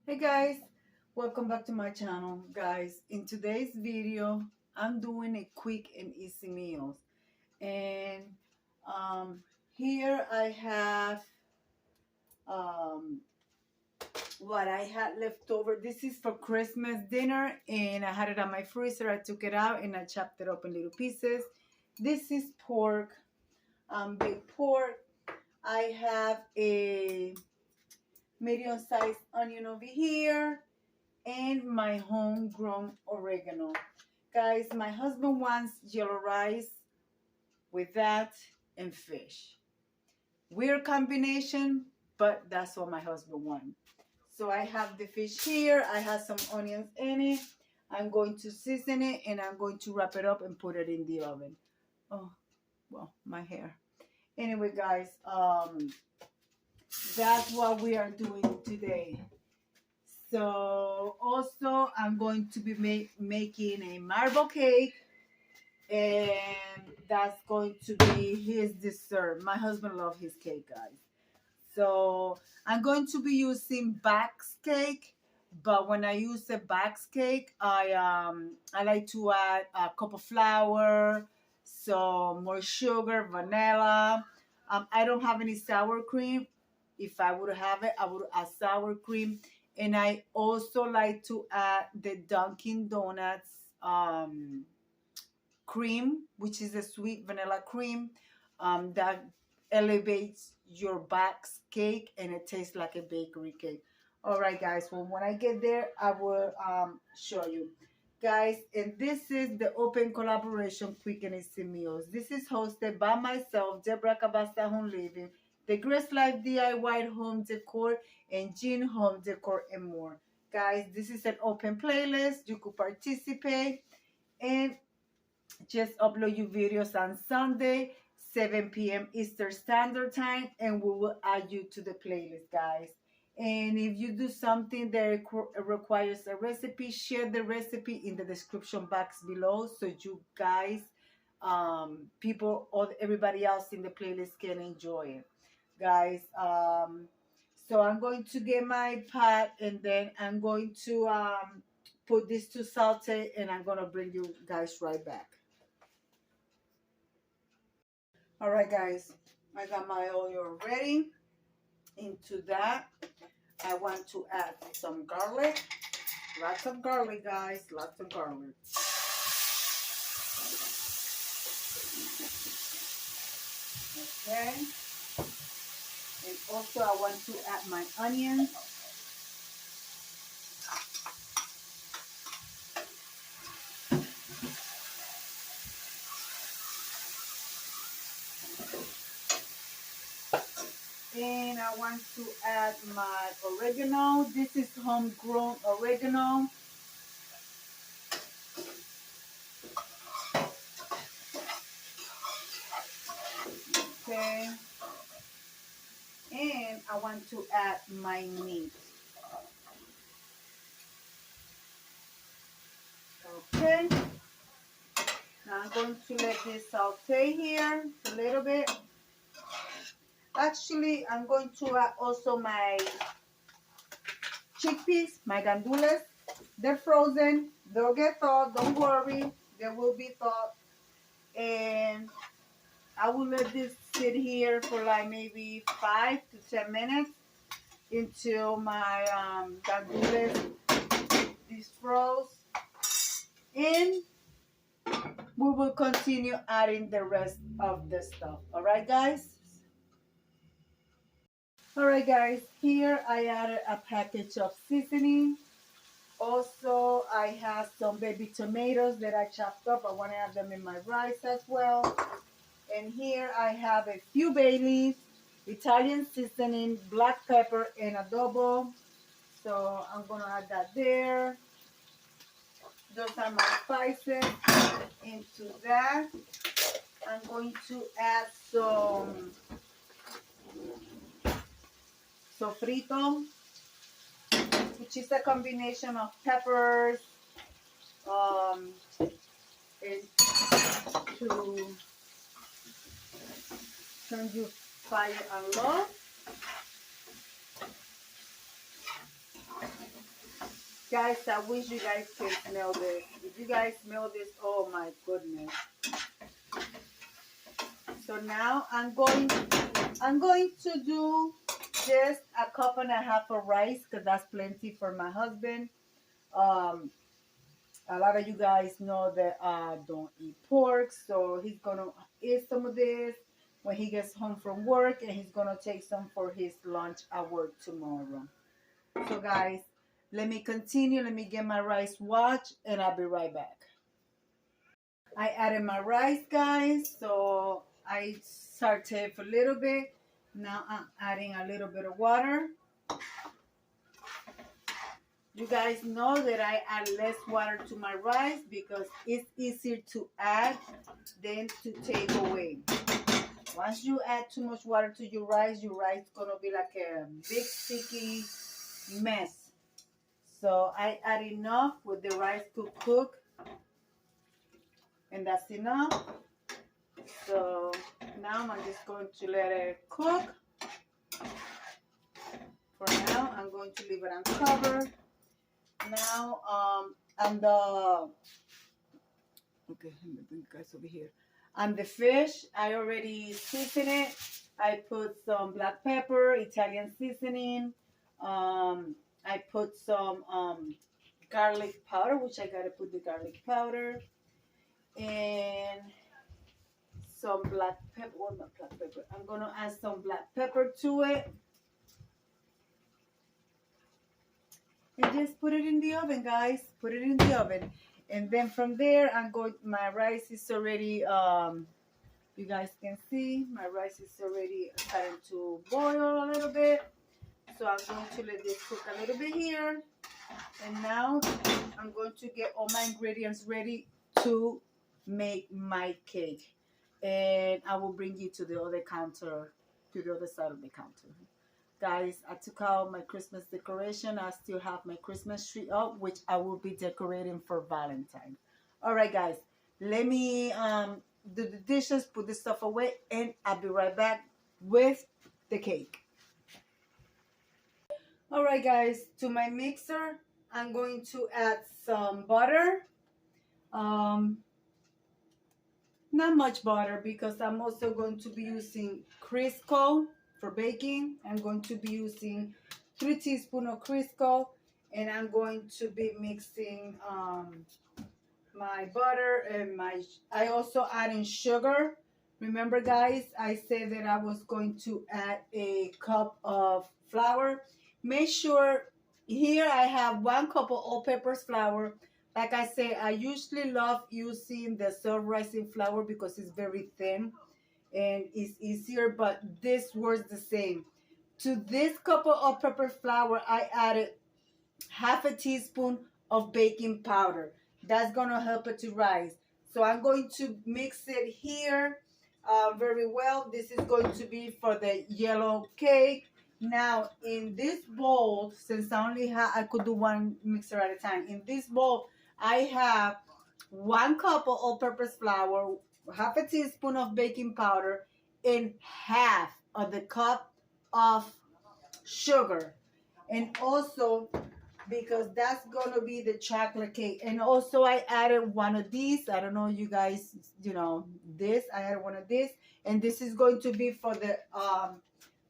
Hey guys, welcome back to my channel. Guys, in today's video I'm doing a quick and easy meals, and um, here I have um, what I had left over. This is for Christmas dinner, and I had it on my freezer. I took it out and I chopped it up in little pieces. This is pork, baked pork. I have a medium-sized onion over here and my homegrown oregano. Guys, my husband wants yellow rice with that and fish. Weird combination, but that's what my husband wants. So I have the fish here. I have some onions in it. I'm going to season it and I'm going to wrap it up and put it in the oven. Oh, well, my hair. Anyway, guys, that's what we are doing today. So also I'm going to be making a marble cake, and that's going to be his dessert. My husband loves his cake, guys. So I'm going to be using Bax cake, but when I use the Bax cake, I like to add a cup of flour, some more sugar, vanilla. I don't have any sour cream. If I would have it, I would add sour cream. And I also like to add the Dunkin' Donuts cream, which is a sweet vanilla cream that elevates your Bax cake and it tastes like a bakery cake. All right, guys. Well, when I get there, I will show you. Guys, and this is the open collaboration Quick and Easy Meals. This is hosted by myself, Deborah Cabassa Home Living, the Grace Life DIY Home Decor, and Jean Home Decor, and more. Guys, this is an open playlist. You could participate and just upload your videos on Sunday, 7 p.m. Eastern Standard Time, and we will add you to the playlist, guys. And if you do something that requires a recipe, share the recipe in the description box below so you guys, people, or everybody else in the playlist can enjoy it, guys. So I'm going to get my pot, and then I'm going to put this to saute, and I'm going to bring you guys right back. All right, guys, I got my oil ready. Into that, I want to add some garlic. Lots of garlic, guys, lots of garlic. Okay. And also I want to add my onions. And I want to add my oregano. This is homegrown oregano. Okay. And I want to add my meat. Okay. Now I'm going to let this saute here a little bit. Actually, I'm going to add also my chickpeas, my gandules. They're frozen. They'll get thawed. Don't worry. They will be thawed. And I will let this sit here for like maybe 5 to 10 minutes until my gandules defrost. And we will continue adding the rest of the stuff. All right, guys? All right, guys, here I added a package of seasoning. Also, I have some baby tomatoes that I chopped up. I want to add them in my rice as well. And here I have a few bay leaves, Italian seasoning, black pepper, and adobo. So I'm going to add that there. Those are my spices. Into that, I'm going to add some sofrito, which is a combination of peppers and to turn your fire on low. Guys, I wish you guys can smell this. If you guys smell this, oh my goodness. So now I'm going to do just a cup and a half of rice because that's plenty for my husband. A lot of you guys know that I don't eat pork, so he's gonna eat some of this when he gets home from work, and he's gonna take some for his lunch at work tomorrow. So guys, let me continue. Let me get my rice washed, and I'll be right back. I added my rice, guys, so I sauteed for a little bit. Now I'm adding a little bit of water. You guys know that I add less water to my rice because it's easier to add than to take away. Once you add too much water to your rice is gonna be like a big sticky mess. So I add enough with the rice to cook, and that's enough. So now I'm just going to let it cook. For now, I'm going to leave it uncovered. Now, and the okay, let me bring you guys over here. And the fish, I already seasoned it. I put some black pepper, Italian seasoning. I put some garlic powder, which I gotta put the garlic powder, and some black pepper. Well, not black pepper. I'm gonna add some black pepper to it. And just put it in the oven, guys. Put it in the oven. And then from there, my rice is already, you guys can see, my rice is already starting to boil a little bit. So I'm going to let this cook a little bit here. And now I'm going to get all my ingredients ready to make my cake. And I will bring you to the other counter, to the other side of the counter. Guys, I took out my Christmas decoration. I still have my Christmas tree up, which I will be decorating for Valentine. All right, guys, let me do the dishes, put this stuff away, and I'll be right back with the cake. All right, guys, to my mixer, I'm going to add some butter. Not much butter because I'm also going to be using Crisco for baking. I'm going to be using 3 teaspoons of Crisco, and I'm going to be mixing my butter and I also add in sugar. Remember, guys, I said that I was going to add a cup of flour. Make sure here I have 1 cup of all-purpose flour. Like I said, I usually love using the self-rising flour because it's very thin and it's easier, but this works the same. To this cup of all-purpose flour, I added half a teaspoon of baking powder. That's gonna help it to rise. So I'm going to mix it here very well. This is going to be for the yellow cake. Now in this bowl, since I could do 1 mixer at a time. In this bowl, I have 1 cup of all-purpose flour, half a teaspoon of baking powder, and half of the cup of sugar. And also, because that's gonna be the chocolate cake. And also I added 1 of these. I don't know, you guys, this. I added 1 of this. And this is going to be for the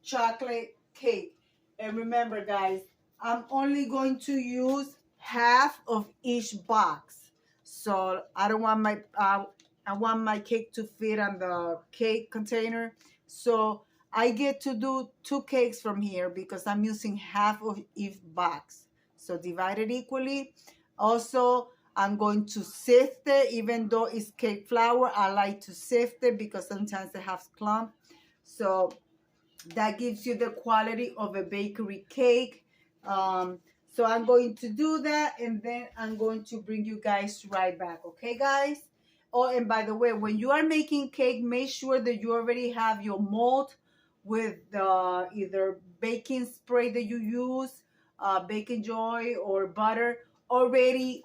chocolate cake. And remember, guys, I'm only going to use half of each box. So I don't want I want my cake to fit on the cake container. So I get to do 2 cakes from here because I'm using half of each box. So divide it equally. Also, I'm going to sift it. Even though it's cake flour, I like to sift it because sometimes it has clump. So that gives you the quality of a bakery cake. So I'm going to do that, and then I'm going to bring you guys right back. Okay, guys? Oh, and by the way, when you are making cake, make sure that you already have your mold with either baking spray that you use, baking joy or butter already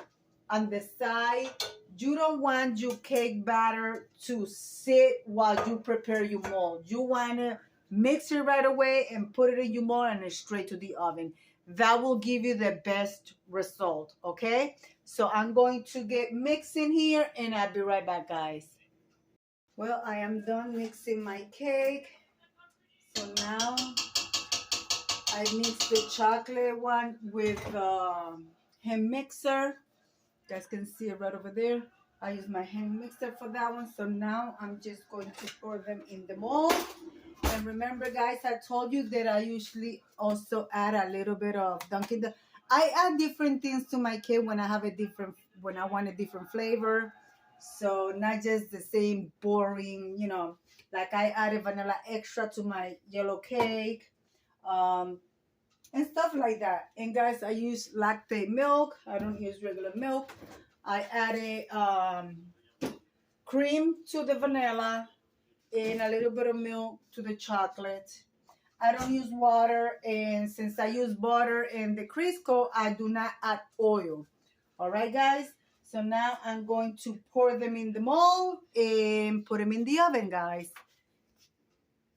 on the side. You don't want your cake batter to sit while you prepare your mold. You want to mix it right away and put it in your mold and straight to the oven. That will give you the best result, okay? So I'm going to get mixing here and I'll be right back, guys. Well, I am done mixing my cake. So now I mix the chocolate one with hand mixer. You guys can see it right over there. I use my hand mixer for that one. So now I'm just going to pour them in the mold. And remember, guys, I told you that I usually also add a little bit of Dunkin'. I add different things to my cake when I have when I want a different flavor. So not just the same boring, like I added vanilla extra to my yellow cake, and stuff like that. And guys, I use lactate milk. I don't use regular milk. I added cream to the vanilla and a little bit of milk to the chocolate. I don't use water, and since I use butter in the Crisco, I do not add oil. All right, guys? So now I'm going to pour them in the mold and put them in the oven, guys.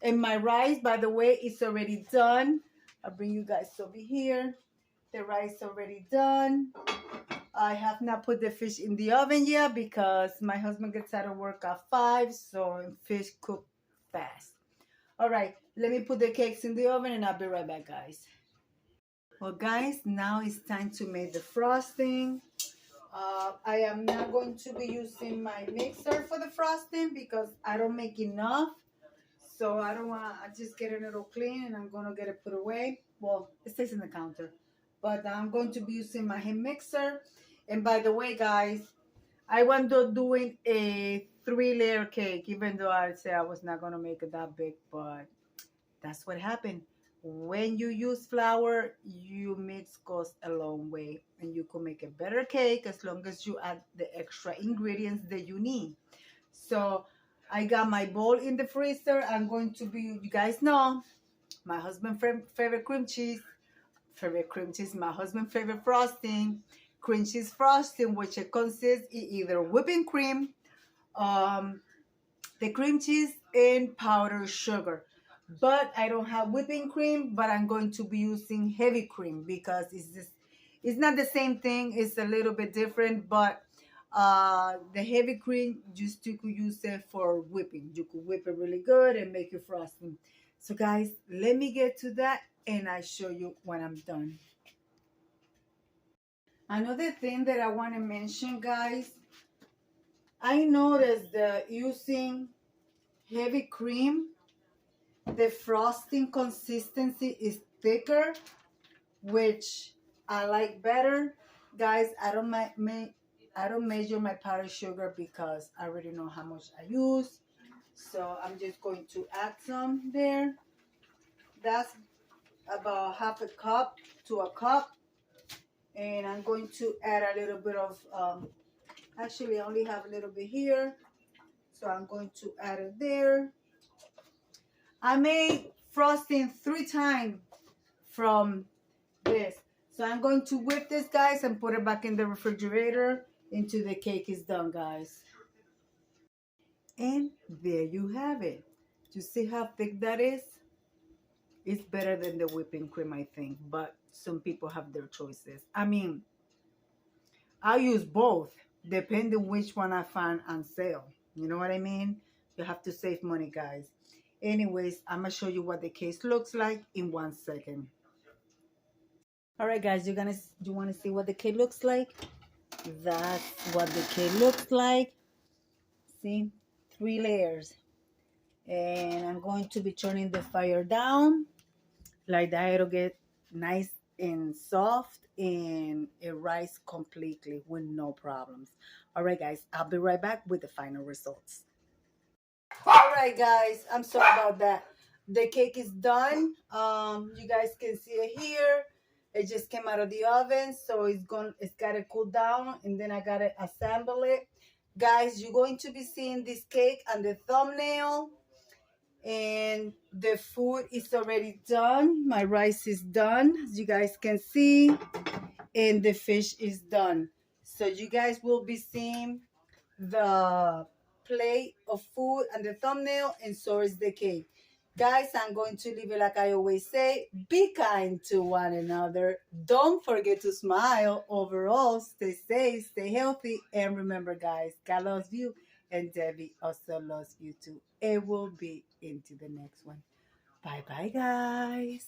And my rice, by the way, is already done. I'll bring you guys over here. The rice already done. I have not put the fish in the oven yet because my husband gets out of work at 5, so fish cook fast. All right, let me put the cakes in the oven and I'll be right back, guys. Well, guys, now it's time to make the frosting. I am not going to be using my mixer for the frosting because I don't make enough. So I don't want to just get it a little clean and I'm going to get it put away. Well, it stays in the counter. But I'm going to be using my hand mixer. And by the way, guys, I wound up doing a 3-layer cake, even though I said I was not going to make it that big. But that's what happened. When you use flour, you mix goes a long way. And you can make a better cake as long as you add the extra ingredients that you need. So I got my bowl in the freezer. I'm going to be, you guys know, my husband's favorite cream cheese. My husband's favorite frosting. Cream cheese frosting, which it consists in either whipping cream, the cream cheese, and powdered sugar. But I don't have whipping cream, but I'm going to be using heavy cream because it's not the same thing. It's a little bit different, but the heavy cream, you could use it for whipping. You could whip it really good and make it frosting. So guys, let me get to that and I show you when I'm done. Another thing that I want to mention, guys, I noticed that using heavy cream, the frosting consistency is thicker, which I like better. Guys, I don't measure my powdered sugar because I already know how much I use. So I'm just going to add some there. That's about half a cup to a cup. And I'm going to add a little bit of, actually I only have a little bit here. So I'm going to add it there. I made frosting 3 times from this. So I'm going to whip this, guys, and put it back in the refrigerator until the cake is done, guys. And there you have it. You see how thick that is? It's better than the whipping cream, I think, but some people have their choices. I mean, I use both, depending which one I find on sale. You know what I mean? You have to save money, guys. Anyways, I'm going to show you what the cake looks like in 1 second. All right, guys, you want to see what the cake looks like? That's what the cake looks like. See? 3 layers. And I'm going to be turning the fire down. Like that, it'll get nice and soft and it rise completely with no problems. All right, guys, I'll be right back with the final results. All right, guys, I'm sorry about that. The cake is done. You guys can see it here. It just came out of the oven, so it's got to cool down, and then I got to assemble it. Guys, you're going to be seeing this cake on the thumbnail. And the food is already done. My rice is done, as you guys can see, and the fish is done. So you guys will be seeing the plate of food and the thumbnail, and so is the cake. Guys, I'm going to leave it like I always say. Be kind to one another. Don't forget to smile. Overall, stay safe, stay healthy. And remember, guys, God loves you. And Debbie also loves you too. It will be into the next one. Bye bye, guys.